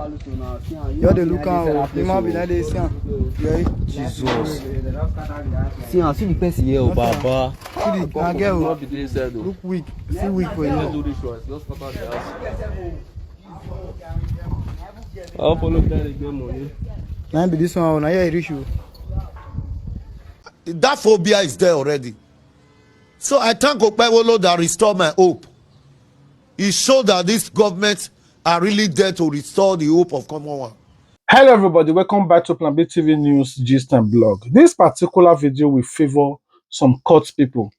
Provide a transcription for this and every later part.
You're the look out. You might be like this. Jesus. See the person here, Baba. See the girl. Look weak. See weak for you. I'll follow that again, money. Now be this one. Now you reach you. That phobia is there already. So I thank Okpewolo that restored my hope. He showed that these governments are really there to restore the hope of Commonwealth. Hello everybody, welcome back to Plan B TV News Gist and Blog. This particular video will favor some cult people.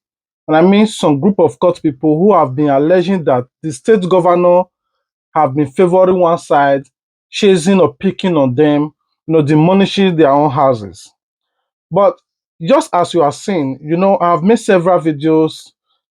And I mean some group of cult people who have been alleging that the state governor have been favoring one side, chasing or picking on them, demolishing their own houses. But just as you are seeing, I've made several videos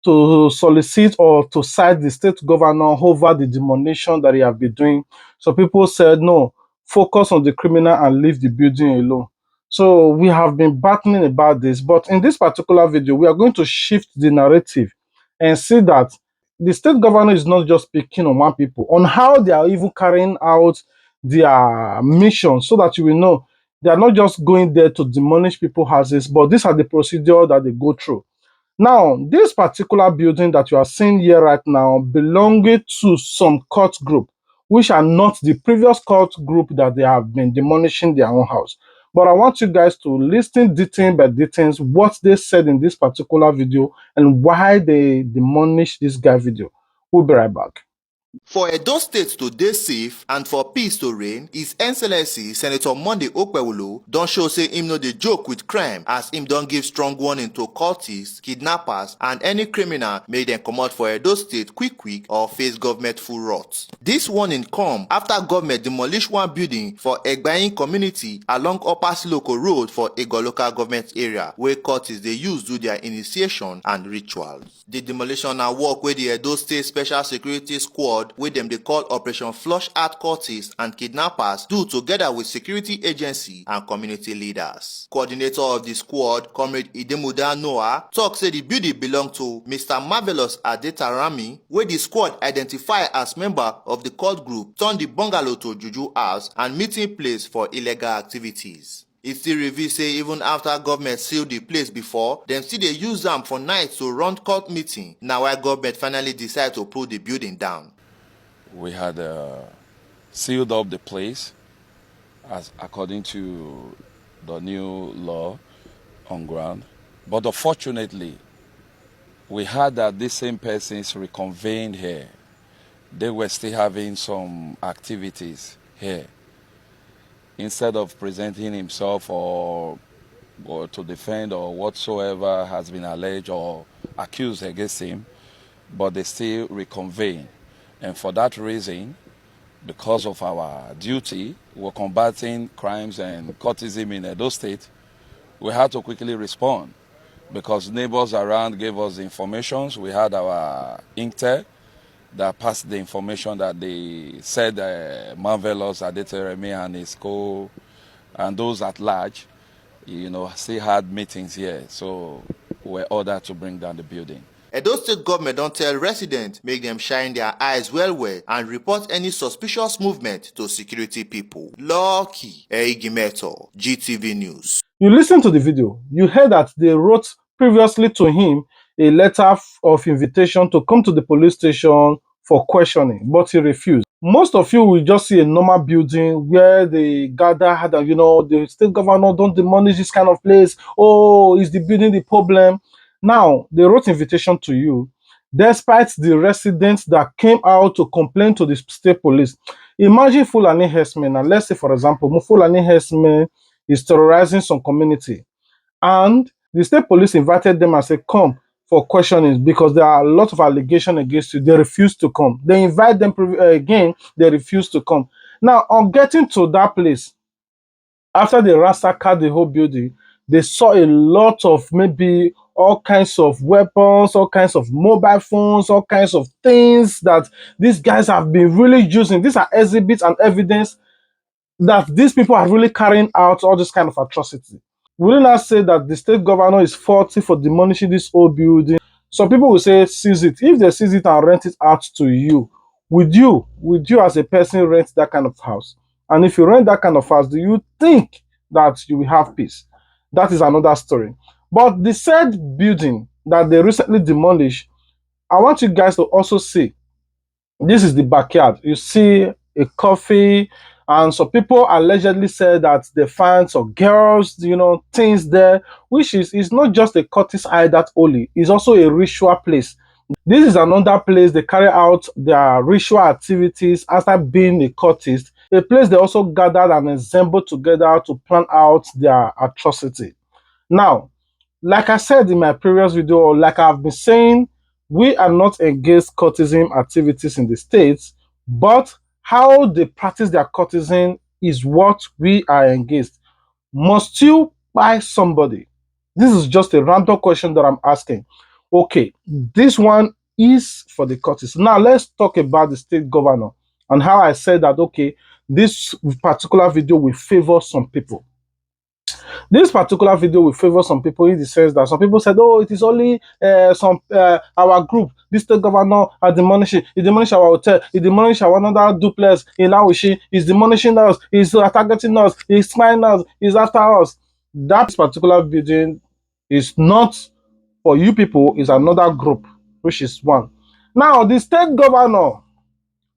to solicit or to cite the state governor over the demolition that he have been doing. So people said, no, focus on the criminal and leave the building alone. So we have been battling about this. But in this particular video, we are going to shift the narrative and see that the state governor is not just picking on one people, on how they are even carrying out their mission, so that you will know they are not just going there to demolish people's houses, but these are the procedure that they go through. Now, this particular building that you are seeing here right now belonging to some cult group, which are not the previous cult group that they have been demolishing their own house. But I want you guys to listen detail by detail what they said in this particular video and why they demolished this guy video. We'll be right back. For Edo State to dey safe and for peace to reign, His Excellency Senator Monday Okpewolo don show say him no dey joke with crime, as him don give strong warning to cultists, kidnappers and any criminal make dem comot for Edo State quick or face government full wrath. Dis warning come after government demolish one building for Egbayin community along Upper Siloko Road for Ego local government area wey cultists dey use do their initiation and rituals. The demolition na work wey the Edo State Special Security Squad wey dem dey call Operation Flush Out cultists and kidnappers do together with security agency and community leaders. Coordinator of the squad, Comrade Idemuda Noah, talk say the building belong to Mr. Marvelous Adetarami, wey the squad identify as member of the cult group turn the bungalow to juju house and meeting place for illegal activities. It still reveals say even after government sealed the place before, dem still dey use am for night to run cult meeting. Na why government finally decide to pull the building down. We had sealed up the place as according to the new law on ground. But unfortunately, we heard that these same persons reconvened here. They were still having some activities here. Instead of presenting himself or to defend or whatsoever has been alleged or accused against him, but they still reconvene. And for that reason, because of our duty, we're combating crimes and cultism in Edo State, we had to quickly respond because neighbors around gave us the information. We had our intel that passed the information that they said Marvelous Adetaremi and his co and those at large, still had meetings here. So we were ordered to bring down the building. Edo State government don tell residents make them shine their eyes well and report any suspicious movement to security people. Lucky Eigimeto, GTV News. You listen to the video, you heard that they wrote previously to him a letter of invitation to come to the police station for questioning, but he refused. Most of you will just see a normal building where they gather and the state governor don't demolish this kind of place. Oh, is the building the problem? Now, they wrote invitation to you, despite the residents that came out to complain to the state police. Imagine Fulani herdsmen, and let's say, for example, Fulani herdsmen is terrorizing some community, and the state police invited them and said, come for questioning because there are a lot of allegations against you. They refused to come. They invite them again, they refused to come. Now, on getting to that place, after they ransacked the whole building, they saw a lot of maybe all kinds of weapons, all kinds of mobile phones, all kinds of things that these guys have been really using. These are exhibits and evidence that these people are really carrying out all this kind of atrocity. Will you not say that the state governor is faulty for demolishing this old building? Some people will say seize it. If they seize it and rent it out to you, Would you as a person rent that kind of house? And if you rent that kind of house, do you think that you will have peace? That is another story. But the said building that they recently demolished, I want you guys to also see, this is the backyard. You see a coffee, and some people allegedly said that they find some girls, things there, which is not just a cultist hideout only, it's also a ritual place. This is another place they carry out their ritual activities after being a cultist, a place they also gathered and assembled together to plan out their atrocity. Now, like I said in my previous video, or like I've been saying, we are not against cultism activities in the States, but how they practice their cultism is what we are against. Must you buy somebody? This is just a random question that I'm asking. Okay, this one is for the cultists. Now let's talk about the state governor and how I said that, okay, this particular video will favor some people. This particular video will favor some people in the sense that some people said, oh, it is only our group, this state governor are demolishing. He demolished our hotel, he demolished our another duplex in Awishi, he's demolishing us, he's targeting us, he's spying us, he's after us. That particular video is not for you people, is another group, which is one. Now, the state governor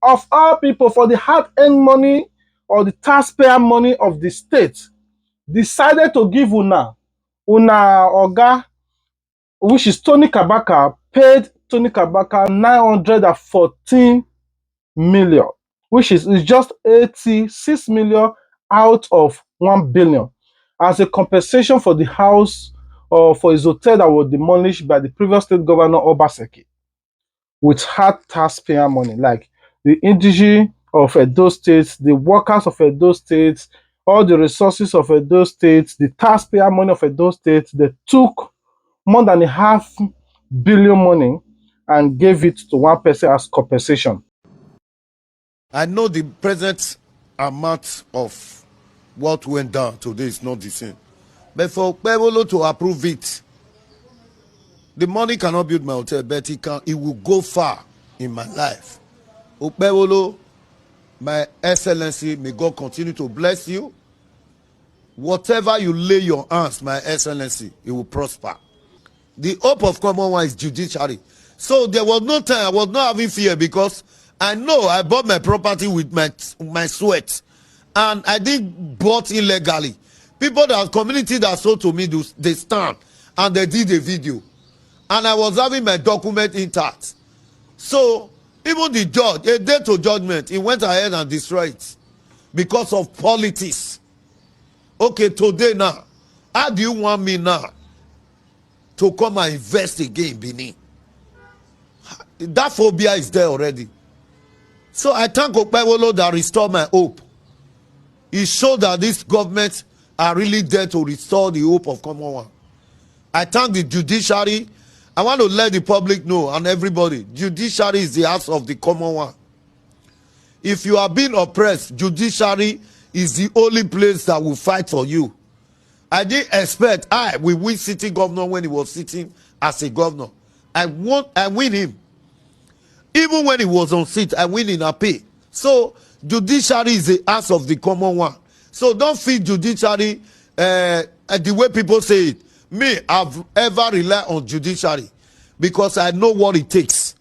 of all people, for the hard-earned money or the taxpayer money of the state, decided to give una oga, which is Tony Kabaka, paid Tony Kabaka 914 million, which is just 86 million out of 1 billion, as a compensation for the house or for his hotel that was demolished by the previous state governor Obaseki, with hard taxpayer money, like the industry of Edo State, the workers of Edo State, all the resources of Edo State, the taxpayer money of Edo State. They took more than $500 million money and gave it to one person as compensation. I know the present amount of what went down today is not the same. But for Pebolo to approve it, the money cannot build my hotel, but it will go far in my life. Pebolo, my excellency, may God continue to bless you. Whatever you lay your hands, my excellency, it will prosper. The hope of common one is judiciary. So there was no time, I was not having fear, because I know I bought my property with my sweat, and I didn't bought illegally. People that community that sold to me, they stand and they did a video, and I was having my document intact. So even the judge, a day to judgment, he went ahead and destroyed it because of politics. Okay, today now, how do you want me now to come and invest again in Benin? That phobia is there already. So I thank Okpewolo that restored my hope. He showed that this government are really there to restore the hope of common one. I thank the judiciary. I want to let the public know, and everybody, judiciary is the house of the common one. If you are being oppressed, judiciary is the only place that will fight for you. I didn't expect we win sitting governor when he was sitting as a governor. I win him. Even when he was on seat, I win in a pay. So judiciary is the house of the common one. So don't feed judiciary the way people say it. Me, I've ever relied on judiciary because I know what it takes.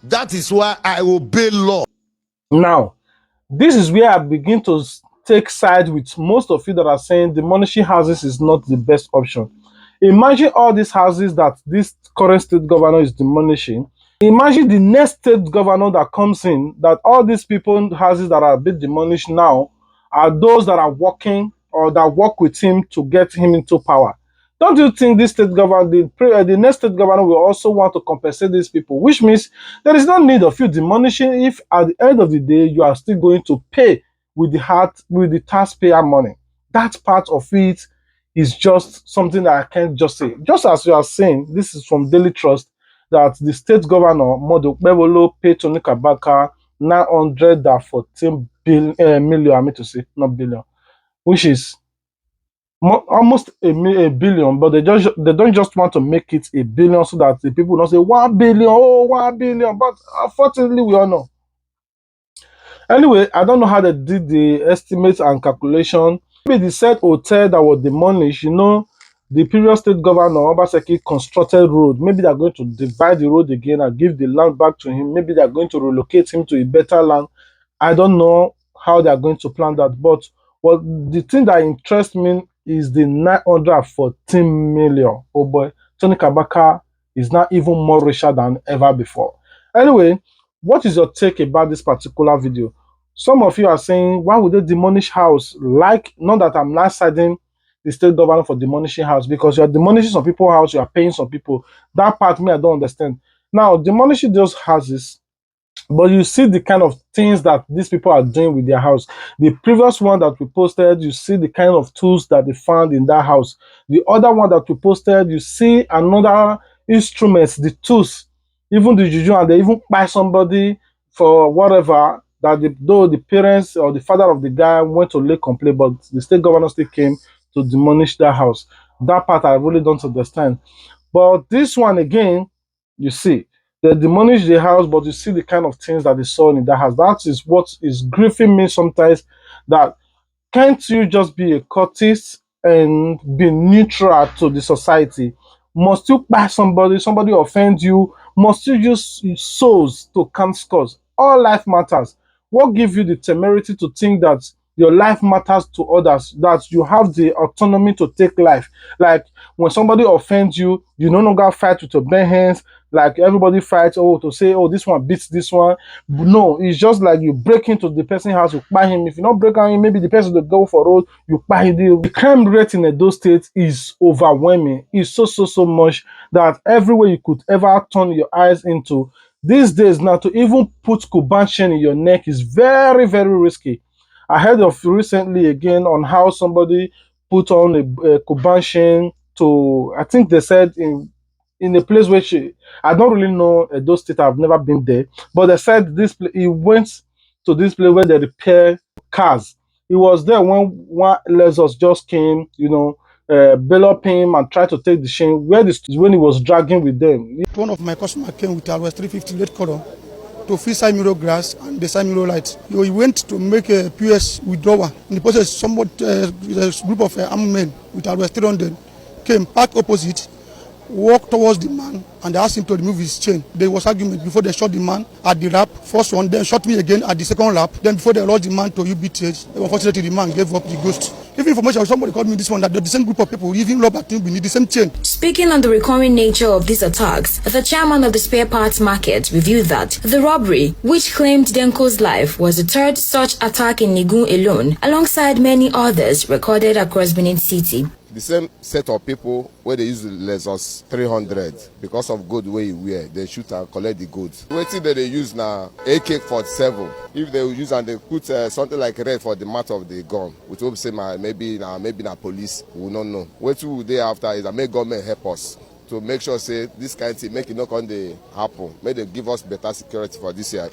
That is why I obey law. Now, this is where I begin to take side with most of you that are saying demolishing houses is not the best option. Imagine all these houses that this current state governor is demolishing. Imagine the next state governor that comes in, that all these people houses that are being demolished now are those that are working or that work with him to get him into power. Don't you think this state governor, the next state governor will also want to compensate these people? Which means there is no need of you demolishing if at the end of the day you are still going to pay with the taxpayer money. That part of it is just something that I can't just say. Just as you are saying, this is from Daily Trust, that the state governor, Modo Bebolo, paid Tony Kabaka 914 million, I mean to say, not billion, which is almost a billion, but they don't just want to make it a billion so that the people don't say 1 billion, oh, 1 billion. But unfortunately, we all know Anyway, I don't know how they did the estimates and calculation. Maybe the said hotel that was demolished, the previous state governor, Obaseki, constructed road. Maybe they're going to divide the road again and give the land back to him. Maybe they're going to relocate him to a better land. I don't know how they're going to plan that. But the thing that interests me is the 914 million. Oh boy, Tony Kabaka is not even more richer than ever before. Anyway, what is your take about this particular video? Some of you are saying, why would they demolish house? Like, not that I'm not siding the state government for demolishing house, because you're demolishing some people's house, you are paying some people. That part, me, I don't understand. Now, demolishing those houses, but you see the kind of things that these people are doing with their house. The previous one that we posted, you see the kind of tools that they found in that house. The other one that we posted, you see another instruments, the tools, even the juju, and they even buy somebody for whatever, that though the parents or the father of the guy went to lay complaint, but the state governor still came to demolish that house. That part I really don't understand. But this one again, you see, they demolish the house, but you see the kind of things that they saw in that house. That is what is grieving me sometimes, that can't you just be a cultist and be neutral to the society? Must you buy somebody offend you? Must you use souls to count scores? All life matters. What gives you the temerity to think that your life matters to others, that you have the autonomy to take life? Like, when somebody offends you, you no longer fight with your bare hands, like everybody fights, to say, this one beats this one. No, it's just like you break into the person's house, you buy him. If you don't break on him, maybe the person will go for road, you buy him. The crime rate in those states is overwhelming. It's so much that everywhere you could ever turn your eyes into these days now, to even put Kuban chain in your neck is very, very risky. I heard of recently again on how somebody put on a Kuban chain to, I think they said in a place where I don't really know those states. I've never been there, but they said he went to this place where they repair cars. He was there when one Lexus just came, bail up him and tried to take the chain. Where this is when he was dragging with them. One of my customers came with a 350 red color to fill side mirror glass and the side mirror light. He went to make a PS withdrawal. In the process, a group of armed men with a 300 came, parked opposite, walked towards the man, and they asked him to remove his chain. There was argument before they shot the man at the rap. First one, then shot me again at the second rap. Then before they lost the man to UBTH, unfortunately the man gave up the ghost. Even information, somebody called me this one, that the same group of people, even rob at beneath the same chain. Speaking on the recurring nature of these attacks, the chairman of the spare parts market revealed that the robbery, which claimed Denko's life, was the third such attack in Nigun alone, alongside many others recorded across Benin City. The same set of people where they use the Lexus 300 because of gold where you wear, they shoot and collect the goods. Waiting that they use now AK-47. If they use and they put something like red for the mouth of the gun, which will say maybe police, we will not know. What we do after is that make government help us to make sure say this kind of thing make it not on the happen. May they give us better security for this year.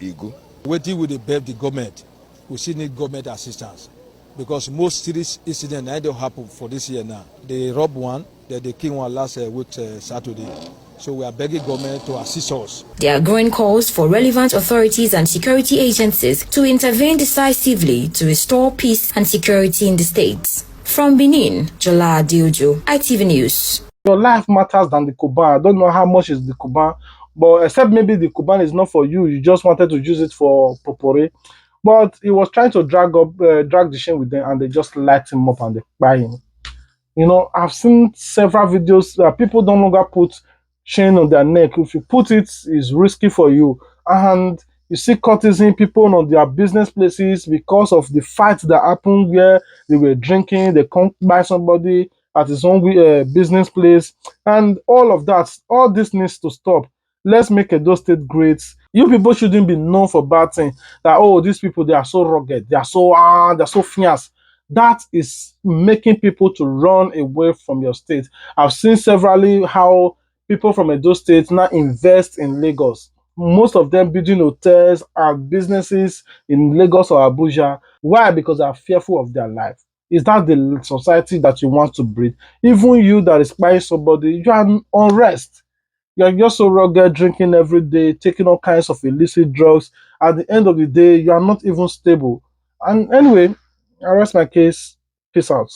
Waiting with the government, we still need government assistance. Because most serious incidents don't happen for this year now. They robbed one, they killed one last week Saturday. So we are begging government to assist us. There are growing calls for relevant authorities and security agencies to intervene decisively to restore peace and security in the states. From Benin, Jola Diojo, ITV News. Your life matters than the Kuban. I don't know how much is the Kuban, but except maybe the Kuban is not for you. You just wanted to use it for potpourri. But he was trying to drag the chain with them, and they just light him up and they buy him. I've seen several videos that people don't longer put chain on their neck. If you put it, it's risky for you. And you see cultism people on their business places because of the fight that happened where they were drinking, they can't buy somebody at his own business place. And all of that, all this needs to stop. Let's make Edo State great. You people shouldn't be known for bad things. That, these people, they are so rugged. They are so fierce. That is making people to run away from your state. I've seen severally how people from Edo State now invest in Lagos. Most of them building hotels and businesses in Lagos or Abuja. Why? Because they are fearful of their life. Is that the society that you want to breed? Even you that is buying somebody, you are unrest. You're just so rugged, drinking every day, taking all kinds of illicit drugs, at the end of the day, you are not even stable. And anyway, I rest my case. Peace out.